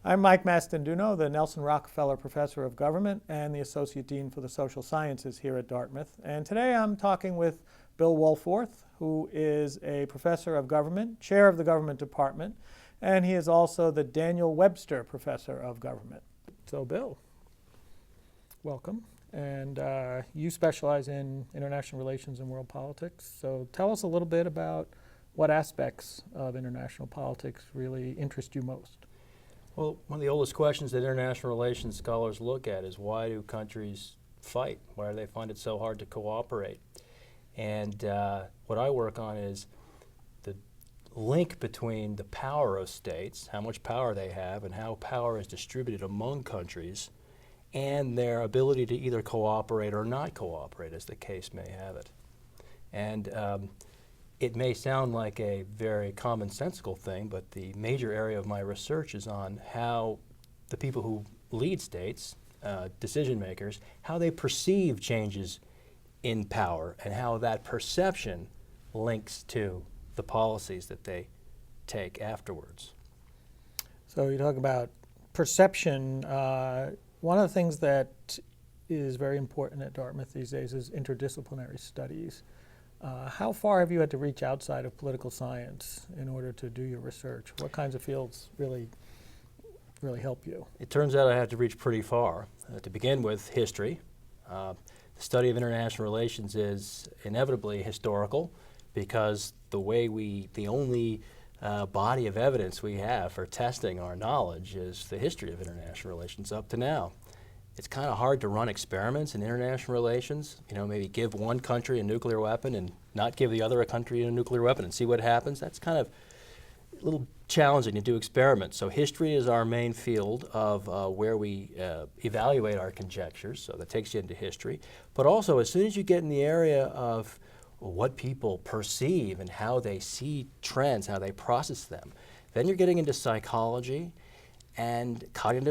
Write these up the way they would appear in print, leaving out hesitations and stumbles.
I'm Mike Mastanduno, the Nelson Rockefeller Professor of Government and the Associate Dean for the Social Sciences here at Dartmouth. And today I'm talking with Bill Wohlforth, who is a Professor of Government, Chair of the Government Department, and he is also the Daniel Webster Professor of Government. So Bill, welcome. And you specialize in international relations and world politics. So tell us a little bit about what aspects of international politics really interest you most. Well, one of the oldest questions that international relations scholars look at is, why do countries fight? Why do they find it so hard to cooperate? And what I work on is the link between the power of states, how much power they have, and how power is distributed among countries, and their ability to either cooperate or not cooperate, as the case may have it. And it may sound like a very commonsensical thing, but the major area of my research is on how the people who lead states, decision makers, how they perceive changes in power and how that perception links to the policies that they take afterwards. So you talk about perception. One of the things that is very important at Dartmouth these days is interdisciplinary studies. How far have you had to reach outside of political science in order to do your research? What kinds of fields really help you? It turns out I had to reach pretty far. To begin with, history. The study of international relations is inevitably historical, because the only body of evidence we have for testing our knowledge is the history of international relations up to now. It's kind of hard to run experiments in international relations, maybe give one country a nuclear weapon and not give the other a country a nuclear weapon and see what happens. That's kind of a little challenging to do experiments. So history is our main field of where we evaluate our conjectures, so that takes you into history. But also, as soon as you get in the area of what people perceive and how they see trends, how they process them, then you're getting into psychology and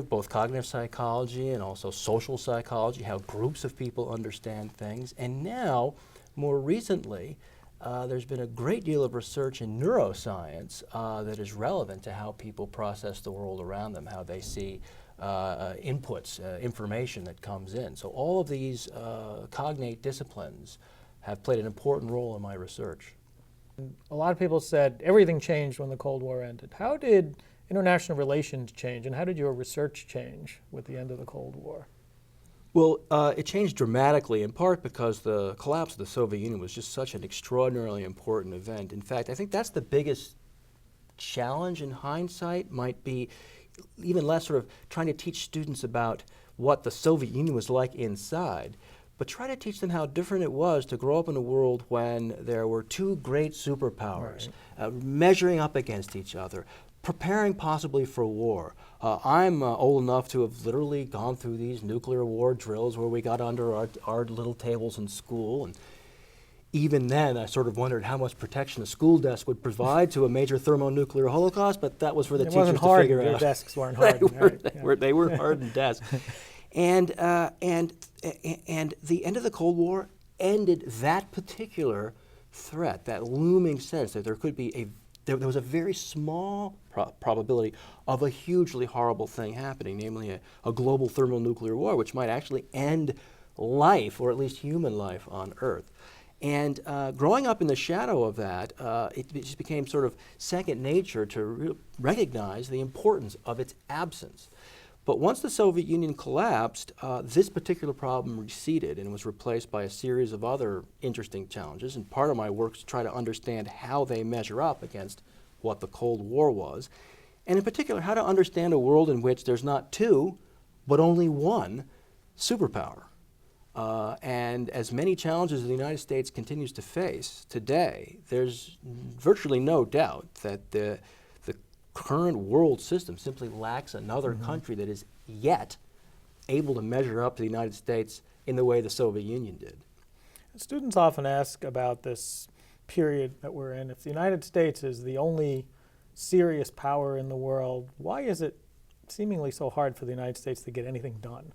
both cognitive psychology and also social psychology, how groups of people understand things. And now, more recently, there's been a great deal of research in neuroscience that is relevant to how people process the world around them, how they see inputs, information that comes in. So all of these cognate disciplines have played an important role in my research. A lot of people said everything changed when the Cold War ended. How did international relations change, and how did your research change with the end of the Cold War? Well, it changed dramatically, in part because the collapse of the Soviet Union was just such an extraordinarily important event. In fact, I think that's the biggest challenge in hindsight, might be even less sort of trying to teach students about what the Soviet Union was like inside, but try to teach them how different it was to grow up in a world when there were two great superpowers measuring up against each other, preparing possibly for war. I'm old enough to have literally gone through these nuclear war drills where we got under our little tables in school, and even then I sort of wondered how much protection a school desk would provide to a major thermonuclear holocaust, but that was for the teachers to figure out. Their desks weren't hardened. They were hardened desks. And the end of the Cold War ended that particular threat, that looming sense that there could be there was a very small probability of a hugely horrible thing happening, namely a global thermonuclear war, which might actually end life, or at least human life, on Earth. And growing up in the shadow of that, it just became sort of second nature to recognize the importance of its absence. But once the Soviet Union collapsed, this particular problem receded and was replaced by a series of other interesting challenges. And part of my work is to try to understand how they measure up against what the Cold War was. And in particular, how to understand a world in which there's not two, but only one superpower. And as many challenges the United States continues to face today, there's virtually no doubt that the current world system simply lacks another country that is yet able to measure up to the United States in the way the Soviet Union did. Students often ask about this period that we're in. If the United States is the only serious power in the world, why is it seemingly so hard for the United States to get anything done?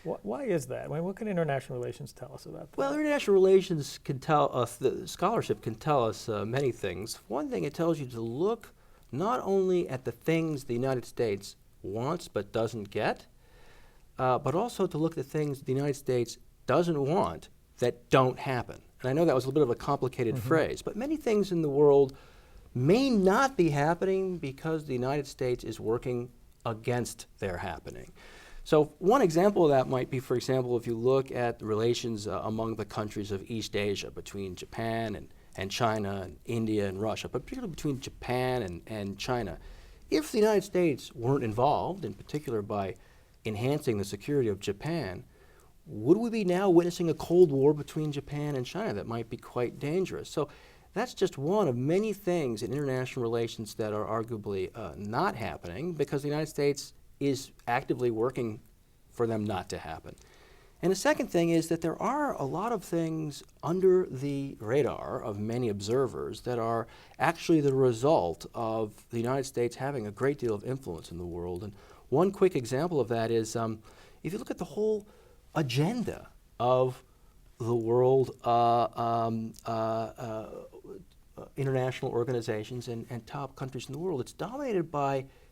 Why is that? I mean, what can international relations tell us about that? Well, international relations can tell us, the scholarship can tell us many things. One thing, it tells you to look not only at the things the United States wants but doesn't get, but also to look at the things the United States doesn't want that don't happen. And I know that was a little bit of a complicated phrase, but many things in the world may not be happening because the United States is working against their happening. So one example of that might be, for example, if you look at the relations among the countries of East Asia, between Japan and China and India and Russia, but particularly between Japan and China. If the United States weren't involved, in particular by enhancing the security of Japan, would we be now witnessing a Cold War between Japan and China that might be quite dangerous? So that's just one of many things in international relations that are arguably not happening because the United States is actively working for them not to happen. And the second thing is that there are a lot of things under the radar of many observers that are actually the result of the United States having a great deal of influence in the world. And one quick example of that is if you look at the whole agenda of the world international organizations and top countries in the world,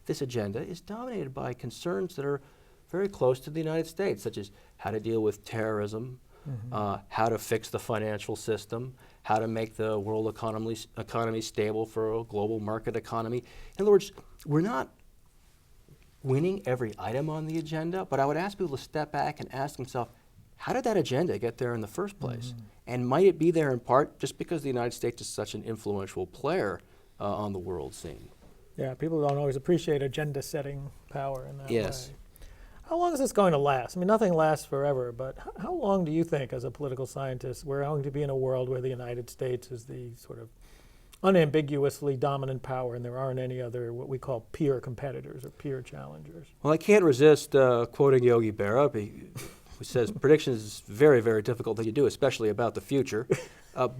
this agenda is dominated by concerns that are very close to the United States, such as how to deal with terrorism, how to fix the financial system, how to make the world economy stable for a global market economy. In other words, we're not winning every item on the agenda, but I would ask people to step back and ask themselves, how did that agenda get there in the first place? And might it be there in part just because the United States is such an influential player on the world scene? Yeah, people don't always appreciate agenda-setting power in that way. How long is this going to last? I mean, nothing lasts forever, but how long do you think, as a political scientist, we're going to be in a world where the United States is the sort of unambiguously dominant power and there aren't any other what we call peer competitors or peer challengers? Well, I can't resist quoting Yogi Berra, who says prediction is a very, very difficult thing to do, especially about the future.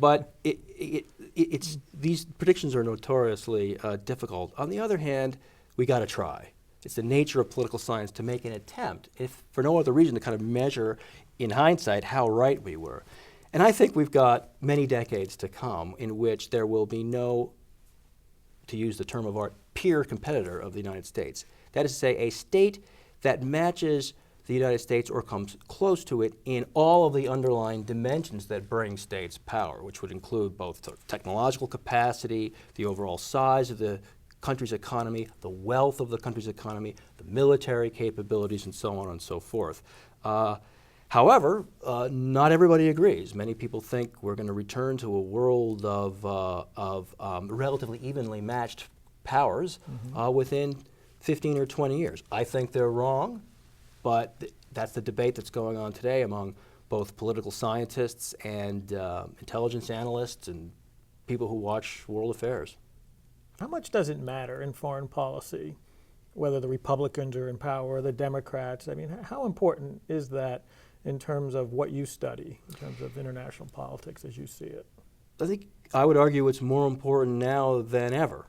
But these predictions are notoriously difficult. On the other hand, we got to try. It's the nature of political science to make an attempt, if for no other reason, to kind of measure in hindsight how right we were. And I think we've got many decades to come in which there will be no, to use the term of art, peer competitor of the United States. That is to say, a state that matches the United States or comes close to it in all of the underlying dimensions that bring states power, which would include both technological capacity, the overall size of the country's economy, the wealth of the country's economy, the military capabilities, and so on and so forth. However, not everybody agrees. Many people think we're going to return to a world of relatively evenly matched powers within 15 or 20 years. I think they're wrong, but that's the debate that's going on today among both political scientists and intelligence analysts and people who watch world affairs. How much does it matter in foreign policy, whether the Republicans are in power or the Democrats? I mean, how important is that in terms of what you study, in terms of international politics as you see it? I think I would argue it's more important now than ever,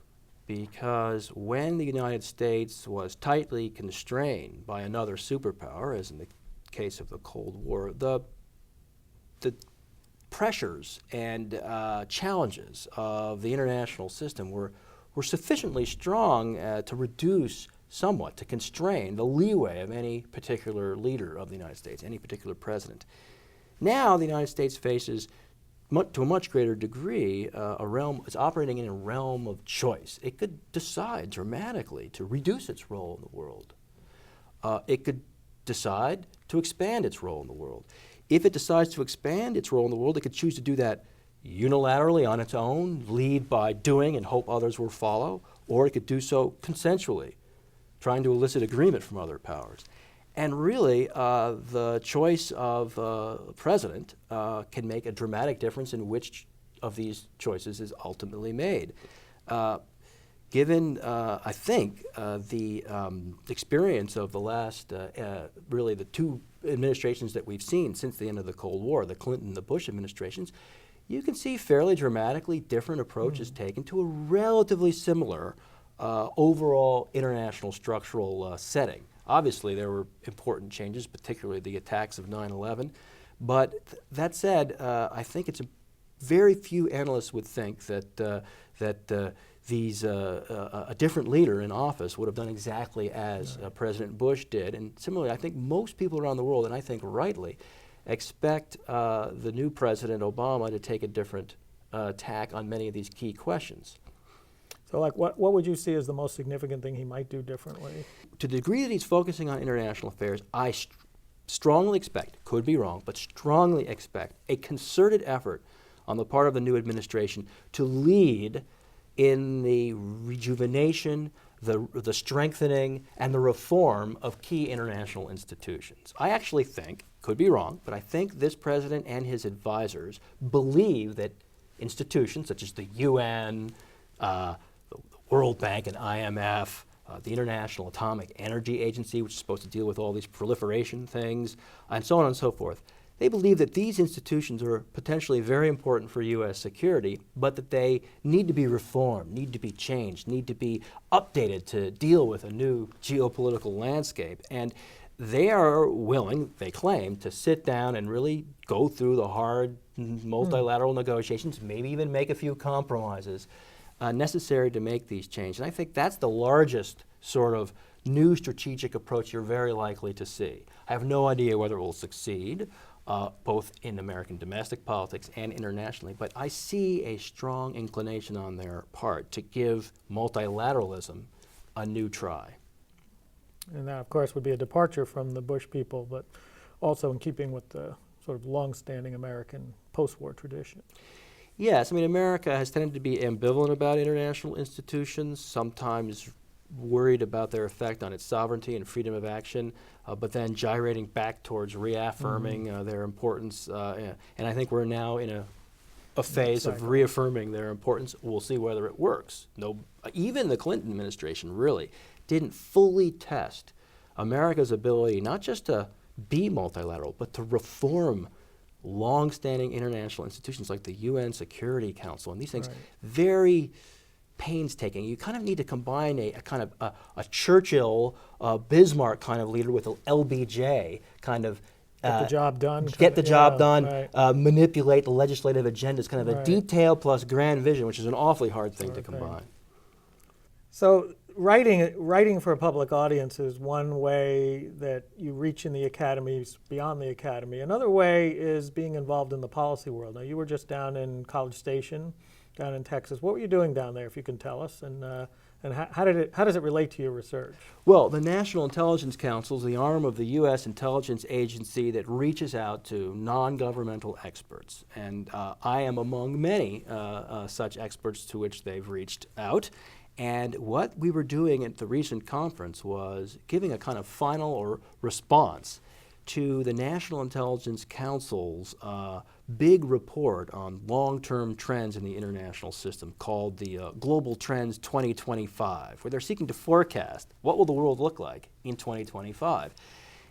because when the United States was tightly constrained by another superpower, as in the case of the Cold War, the pressures and challenges of the international system were sufficiently strong to reduce somewhat, to constrain the leeway of any particular leader of the United States, any particular president. Now the United States faces, to a much greater degree, it's operating in a realm of choice. It could decide dramatically to reduce its role in the world. It could decide to expand its role in the world. If it decides to expand its role in the world, it could choose to do that unilaterally on its own, lead by doing and hope others will follow, or it could do so consensually, trying to elicit agreement from other powers. And really, the choice of president can make a dramatic difference in which of these choices is ultimately made. Given, I think, the experience of the last, really the two administrations that we've seen since the end of the Cold War, the Clinton and the Bush administrations, you can see fairly dramatically different approaches taken to a relatively similar overall international structural setting. Obviously, there were important changes, particularly the attacks of 9/11. But that said, I think very few analysts would think that a different leader in office would have done exactly as President Bush did. And similarly, I think most people around the world, and I think rightly, expect the new President Obama to take a different tack on many of these key questions. So like what would you see as the most significant thing he might do differently? To the degree that he's focusing on international affairs, I strongly expect, could be wrong, but strongly expect a concerted effort on the part of the new administration to lead in the rejuvenation, the strengthening, and the reform of key international institutions. I actually think, could be wrong, but I think this president and his advisors believe that institutions such as the UN, the World Bank and IMF, the International Atomic Energy Agency, which is supposed to deal with all these proliferation things, and so on and so forth. They believe that these institutions are potentially very important for U.S. security, but that they need to be reformed, need to be changed, need to be updated to deal with a new geopolitical landscape. And they are willing, they claim, to sit down and really go through the hard multilateral negotiations, maybe even make a few compromises necessary to make these changes. And I think that's the largest sort of new strategic approach you're very likely to see. I have no idea whether it will succeed, both in American domestic politics and internationally, but I see a strong inclination on their part to give multilateralism a new try. And that, of course, would be a departure from the Bush people, but also in keeping with the sort of long-standing American post-war tradition. Yes, I mean, America has tended to be ambivalent about international institutions, sometimes worried about their effect on its sovereignty and freedom of action, but then gyrating back towards reaffirming their importance. And I think we're now in a phase of reaffirming their importance. We'll see whether it works. Even the Clinton administration really didn't fully test America's ability not just to be multilateral, but to reform long-standing international institutions like the UN Security Council and these things. Very painstaking. You kind of need to combine a kind of a Churchill, Bismarck kind of leader with an LBJ kind of Get the job done. Get the job done, manipulate the legislative agendas, kind of a detail plus grand vision, which is an awfully hard thing to combine. So writing for a public audience is one way that you reach in the academies, beyond the academy. Another way is being involved in the policy world. Now, you were just down in College Station, down in Texas. What were you doing down there, if you can tell us? And how does it relate to your research? Well, the National Intelligence Council is the arm of the U.S. intelligence agency that reaches out to non-governmental experts. And I am among many such experts to which they've reached out. And what we were doing at the recent conference was giving a kind of final or response to the National Intelligence Council's big report on long-term trends in the international system called the Global Trends 2025, where they're seeking to forecast what will the world look like in 2025.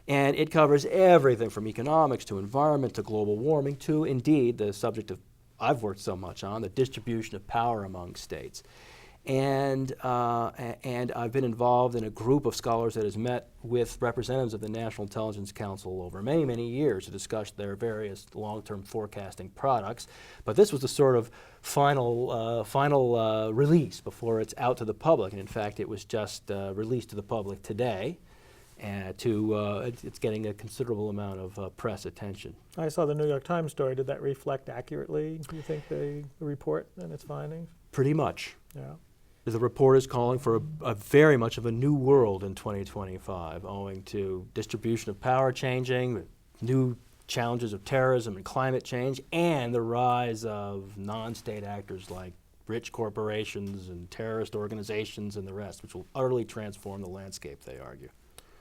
And it covers everything from economics to environment to global warming to, indeed, the subject of I've worked so much on, the distribution of power among states. And I've been involved in a group of scholars that has met with representatives of the National Intelligence Council over many, many years to discuss their various long-term forecasting products. But this was the sort of final release before it's out to the public. And in fact, it was just released to the public today. It's getting a considerable amount of press attention. I saw the New York Times story. Did that reflect accurately, do you think, the report and its findings? Pretty much. Yeah. The report is calling for a very much of a new world in 2025, owing to distribution of power changing, new challenges of terrorism and climate change, and the rise of non-state actors like rich corporations and terrorist organizations and the rest, which will utterly transform the landscape, they argue.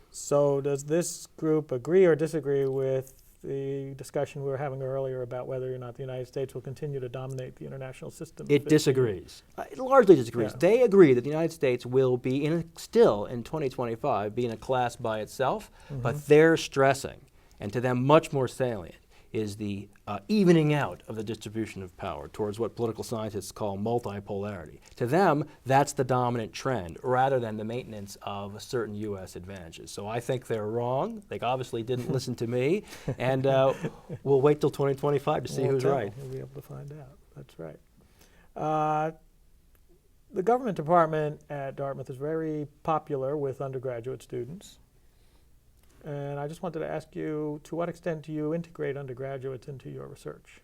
So does this group agree or disagree with the discussion we were having earlier about whether or not the United States will continue to dominate the international system? It disagrees. It largely disagrees. Yeah. They agree that the United States will be still in 2025 be in a class by itself, but they're stressing, and to them much more salient, is the evening out of the distribution of power towards what political scientists call multipolarity. To them, that's the dominant trend, rather than the maintenance of certain U.S. advantages. So I think they're wrong. They obviously didn't listen to me, and we'll wait till 2025 to see who's right. We'll be able to find out. That's right. The government department at Dartmouth is very popular with undergraduate students. And I just wanted to ask you, to what extent do you integrate undergraduates into your research?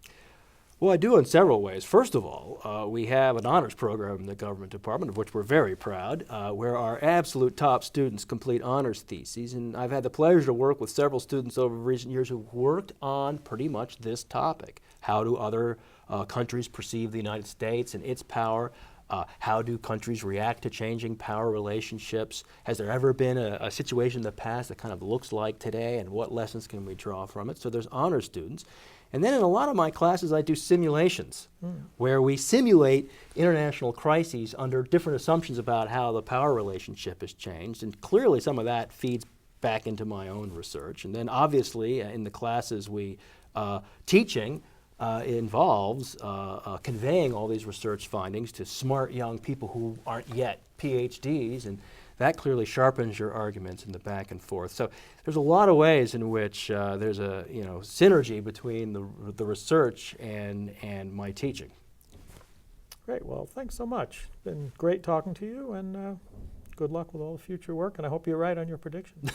Well, I do in several ways. First of all, we have an honors program in the government department, of which we're very proud, where our absolute top students complete honors theses. And I've had the pleasure to work with several students over recent years who've worked on pretty much this topic. How do other countries perceive the United States and its power? How do countries react to changing power relationships? Has there ever been a situation in the past that kind of looks like today, and what lessons can we draw from it? So there's honor students. And then in a lot of my classes I do simulations, where we simulate international crises under different assumptions about how the power relationship has changed. And clearly some of that feeds back into my own research. And then obviously in the classes teaching involves conveying all these research findings to smart young people who aren't yet PhDs, and that clearly sharpens your arguments in the back and forth. So there's a lot of ways in which there's a synergy between the research and my teaching. Great. Well, thanks so much. It's been great talking to you, and good luck with all the future work, and I hope you're right on your predictions.